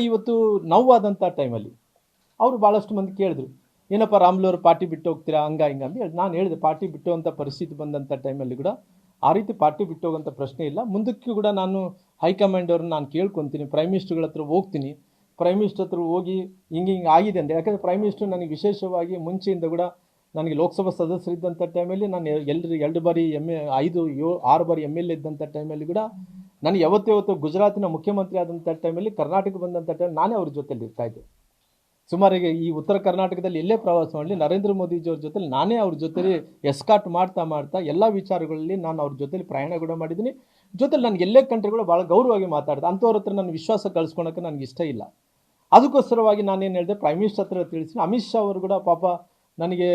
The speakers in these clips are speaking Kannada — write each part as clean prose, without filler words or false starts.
ಇವತ್ತು ನೋವಾದಂಥ ಟೈಮಲ್ಲಿ ಅವರು ಭಾಳಷ್ಟು ಮಂದಿ ಕೇಳಿದ್ರು, ಏನಪ್ಪ ರಾಮ್ಲೂರು ಪಾರ್ಟಿ ಬಿಟ್ಟು ಹೋಗ್ತೀರಾ ಹಂಗ ಹಿಂಗ ಅಂತ ಹೇಳಿ ನಾನು ಹೇಳಿದೆ. ಪಾರ್ಟಿ ಬಿಟ್ಟುವಂಥ ಪರಿಸ್ಥಿತಿ ಬಂದಂಥ ಟೈಮಲ್ಲಿ ಕೂಡ ಆ ರೀತಿ ಪಾರ್ಟಿ ಬಿಟ್ಟು ಹೋಗೋಂಥ ಪ್ರಶ್ನೆ ಇಲ್ಲ. ಮುಂದಕ್ಕೂ ಕೂಡ ನಾನು ಹೈಕಮಾಂಡ್ ಅವ್ರನ್ನ ನಾನು ಕೇಳ್ಕೊತೀನಿ, ಪ್ರೈಮ್ ಮಿನಿಸ್ಟರ್ಗಳ ಹತ್ರ ಹೋಗ್ತೀನಿ. ಪ್ರೈಮ್ ಮಿನಿಸ್ಟರ್ ಹತ್ರ ಹೋಗಿ ಹಿಂಗೆ ಆಗಿದೆ ಅಂದರೆ, ಯಾಕಂದರೆ ಪ್ರೈಮ್ ಮಿನಿಸ್ಟರ್ ನನಗೆ ವಿಶೇಷವಾಗಿ ಮುಂಚೆಯಿಂದ ಕೂಡ ನನಗೆ ಲೋಕಸಭಾ ಸದಸ್ಯರಿದ್ದಂಥ ಟೈಮಲ್ಲಿ ನಾನು ಎರಡು ಬಾರಿ ಆರು ಬಾರಿ MLA ಇದ್ದಂಥ ಟೈಮಲ್ಲಿ ಕೂಡ ನಾನು ಯಾವತ್ತೂ ಗುಜರಾತಿನ ಮುಖ್ಯಮಂತ್ರಿ ಆದಂಥ ಟೈಮಲ್ಲಿ ಕರ್ನಾಟಕ ಬಂದಂಥ ಟೈಮ್ ನಾನೇ ಅವ್ರ ಜೊತೆಲಿ ಇರ್ತಾಯಿದ್ದೆ. ಸುಮಾರಿಗೆ ಈ ಉತ್ತರ ಕರ್ನಾಟಕದಲ್ಲಿ ಎಲ್ಲೇ ಪ್ರವಾಸ ಮಾಡಲಿ ನರೇಂದ್ರ ಮೋದಿಜಿಯವ್ರ ಜೊತೆಲಿ ನಾನೇ ಅವ್ರ ಜೊತೆಲಿ ಎಸ್ಕಾಟ್ ಮಾಡ್ತಾ ಎಲ್ಲ ವಿಚಾರಗಳಲ್ಲಿ ನಾನು ಅವ್ರ ಜೊತೆಲಿ ಪ್ರಯಾಣ ಕೂಡ ಮಾಡಿದ್ದೀನಿ. ಜೊತೆಲಿ ನನಗೆ ಎಲ್ಲೇ ಕಂಟ್ರಿಗಳು ಭಾಳ ಗೌರವವಾಗಿ ಮಾತಾಡಿದೆ. ಅಂಥವ್ರ ಹತ್ರ ನನ್ನ ವಿಶ್ವಾಸ ಕಳಿಸ್ಕೊಳಕ್ಕೆ ನನಗೆ ಇಷ್ಟ ಇಲ್ಲ. ಅದಕ್ಕೋಸ್ಕರವಾಗಿ ನಾನೇನು ಹೇಳಿದೆ, ಪ್ರೈಮ್ ಮಿನಿಸ್ಟರ್ ಹತ್ರ ತಿಳಿಸಿ. ಅಮಿತ್ ಶಾ ಅವರು ಕೂಡ ಪಾಪ ನನಗೆ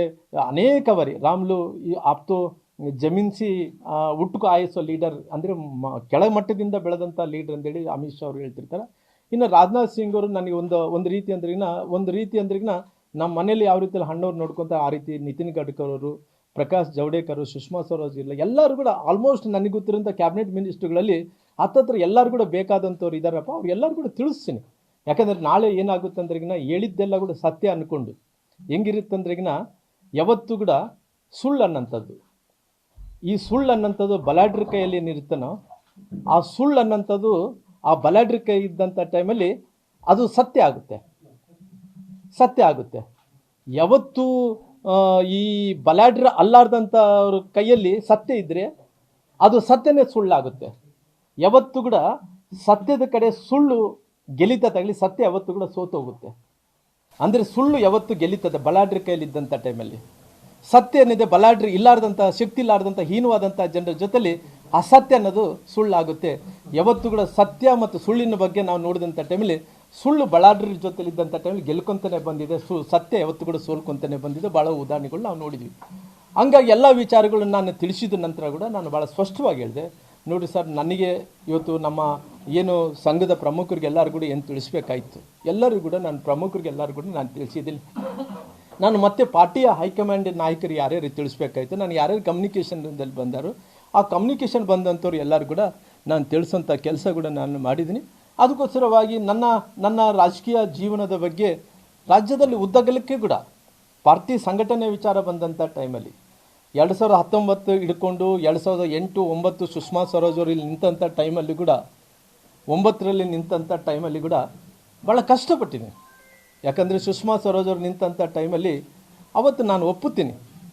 ಅನೇಕ ಬಾರಿ ರಾಮ್ಲು ಆಪ್ತು ಜಮೀನ್ಸಿ ಹುಟ್ಟುಕು ಆಯಿಸೋ ಲೀಡರ್ ಅಂದರೆ ಕೆಳಮಟ್ಟದಿಂದ ಬೆಳೆದಂಥ ಲೀಡರ್ ಅಂತೇಳಿ ಅಮಿತ್ ಶಾ ಅವರು ಹೇಳ್ತಿರ್ತಾರೆ. ಇನ್ನು ರಾಜನಾಥ್ ಸಿಂಗ್ ಅವರು ನನಗೆ ಒಂದು ರೀತಿ ಅಂದ್ರಿಗಿನ ನಮ್ಮ ಮನೇಲಿ ಯಾವ ರೀತಿಯಲ್ಲಿ ಹಣ್ಣವ್ರು ನೋಡ್ಕೊತ ಆ ರೀತಿ ನಿತಿನ್ ಗಡ್ಕರಿ ಅವರು, ಪ್ರಕಾಶ್ ಜಾವಡೇಕರ್, ಸುಷ್ಮಾ ಸ್ವರಾಜ್ ಇಲ್ಲ ಎಲ್ಲರೂ ಕೂಡ ಆಲ್ಮೋಸ್ಟ್ ನನಗೆ ಗೊತ್ತಿರೋಂಥ ಕ್ಯಾಬಿನೆಟ್ ಮಿನಿಸ್ಟ್ರುಗಳಲ್ಲಿ ಹತ್ತತ್ರ ಎಲ್ಲರೂ ಕೂಡ ಬೇಕಾದಂಥವ್ರು ಇದ್ದಾರಪ್ಪ. ಅವ್ರು ಎಲ್ಲರೂ ಕೂಡ ತಿಳಿಸ್ತೀನಿ. ಯಾಕಂದರೆ ನಾಳೆ ಏನಾಗುತ್ತೆ ಅಂದ್ರಿಗಿನ ಹೇಳಿದ್ದೆಲ್ಲ ಕೂಡ ಸತ್ಯ ಅಂದ್ಕೊಂಡು ಹೆಂಗಿರುತ್ತಂದ್ರಿಗಿನ ಯಾವತ್ತೂ ಕೂಡ ಸುಳ್ಳು ಅನ್ನೋಂಥದ್ದು, ಈ ಸುಳ್ಳು ಅನ್ನೋಂಥದ್ದು ಬಲಾಢ್ರ ಕೈಯಲ್ಲಿ ಏನಿರುತ್ತನೋ ಆ ಸುಳ್ಳು ಅನ್ನೋಂಥದ್ದು ಆ ಬಲಾಢ್ರ ಕೈ ಇದ್ದಂಥ ಟೈಮಲ್ಲಿ ಅದು ಸತ್ಯ ಆಗುತ್ತೆ. ಯಾವತ್ತೂ ಈ ಬಲಾಢ್ರ ಅಲ್ಲಾರ್ದಂಥವ್ರ ಕೈಯಲ್ಲಿ ಸತ್ಯ ಇದ್ದರೆ ಅದು ಸತ್ಯನೇ ಸುಳ್ಳಾಗುತ್ತೆ. ಯಾವತ್ತೂ ಕೂಡ ಸತ್ಯದ ಕಡೆ ಸುಳ್ಳು ಗೆಲಿತ ತಗಲಿ, ಸತ್ಯ ಯಾವತ್ತೂ ಕೂಡ ಸೋತೋಗುತ್ತೆ. ಅಂದರೆ ಸುಳ್ಳು ಯಾವತ್ತೂ ಗೆಲಿತದೆ ಬಲಾಢ್ರ ಕೈಯಲ್ಲಿ ಇದ್ದಂಥ ಟೈಮಲ್ಲಿ. ಸತ್ಯ ಏನಿದೆ ಬಲಾಢ್ರ ಇಲ್ಲಾರ್ದಂಥ, ಶಕ್ತಿ ಇಲ್ಲಾರ್ದಂಥ, ಹೀನವಾದಂಥ ಜನರ ಜೊತೆಲಿ ಅಸತ್ಯ ಅನ್ನೋದು ಸುಳ್ಳಾಗುತ್ತೆ. ಯಾವತ್ತೂ ಕೂಡ ಸತ್ಯ ಮತ್ತು ಸುಳ್ಳಿನ ಬಗ್ಗೆ ನಾವು ನೋಡಿದಂಥ ಟೈಮಲ್ಲಿ ಸುಳ್ಳು ಬಲಾಢ್ರ ಜೊತೆಲಿದ್ದಂಥ ಟೈಮಲ್ಲಿ ಗೆಲ್ಕೊಂತಾನೆ ಬಂದಿದೆ, ಸತ್ಯ ಯಾವತ್ತೂ ಕೂಡ ಸೋಲ್ಕೊಂತಾನೆ ಬಂದಿದೆ. ಭಾಳ ಉದಾಹರಣೆಗಳು ನಾವು ನೋಡಿದ್ವಿ. ಹಂಗಾಗಿ ಎಲ್ಲ ವಿಚಾರಗಳನ್ನು ನಾನು ತಿಳಿಸಿದ ನಂತರ ಕೂಡ ನಾನು ಭಾಳ ಸ್ಪಷ್ಟವಾಗಿ ಹೇಳಿದೆ, ನೋಡಿ ಸರ್, ನನಗೆ ಇವತ್ತು ನಮ್ಮ ಏನು ಸಂಘದ ಪ್ರಮುಖರಿಗೆ ಎಲ್ಲರೂ ಕೂಡ ಏನು ತಿಳಿಸ್ಬೇಕಾಯಿತು ಎಲ್ಲರಿಗೂ ಕೂಡ ನಾನು ಪ್ರಮುಖರಿಗೆಲ್ಲರೂ ಕೂಡ ನಾನು ತಿಳಿಸಿದ್ದೀನಿ. ನಾನು ಮತ್ತೆ ಪಾರ್ಟಿಯ ಹೈಕಮಾಂಡ್ ನಾಯಕರು ಯಾರ್ಯಾರು ತಿಳಿಸ್ಬೇಕಾಯ್ತು, ನಾನು ಯಾರ್ಯಾರು ಕಮ್ಯುನಿಕೇಷನ್ದಲ್ಲಿ ಬಂದಾರೋ ಆ ಕಮ್ಯುನಿಕೇಷನ್ ಬಂದಂಥವ್ರು ಎಲ್ಲರೂ ಕೂಡ ನಾನು ತಿಳಿಸೋಂಥ ಕೆಲಸ ಕೂಡ ನಾನು ಮಾಡಿದ್ದೀನಿ. ಅದಕ್ಕೋಸ್ಕರವಾಗಿ ನನ್ನ ರಾಜಕೀಯ ಜೀವನದ ಬಗ್ಗೆ ರಾಜ್ಯದಲ್ಲಿ ಉದ್ದಗಲಕ್ಕೆ ಕೂಡ ಪಾರ್ಟಿ ಸಂಘಟನೆ ವಿಚಾರ ಬಂದಂಥ ಟೈಮಲ್ಲಿ 2019 ಹಿಡ್ಕೊಂಡು 2008, 2009 ಸುಷ್ಮಾ ಸ್ವರಾಜ್ ಅವರು ಇಲ್ಲಿ ನಿಂತಂಥ ಟೈಮಲ್ಲಿ ಕೂಡ 9ರಲ್ಲಿ ನಿಂತಂಥ ಟೈಮಲ್ಲಿ ಕೂಡ ಭಾಳ ಕಷ್ಟಪಟ್ಟಿದ್ದೀನಿ. ಯಾಕಂದರೆ ಸುಷ್ಮಾ ಸ್ವರಾಜ್ ಅವರು ನಿಂತಂಥ ಟೈಮಲ್ಲಿ ಅವತ್ತು ನಾನು ಒಪ್ಪುತ್ತೀನಿ,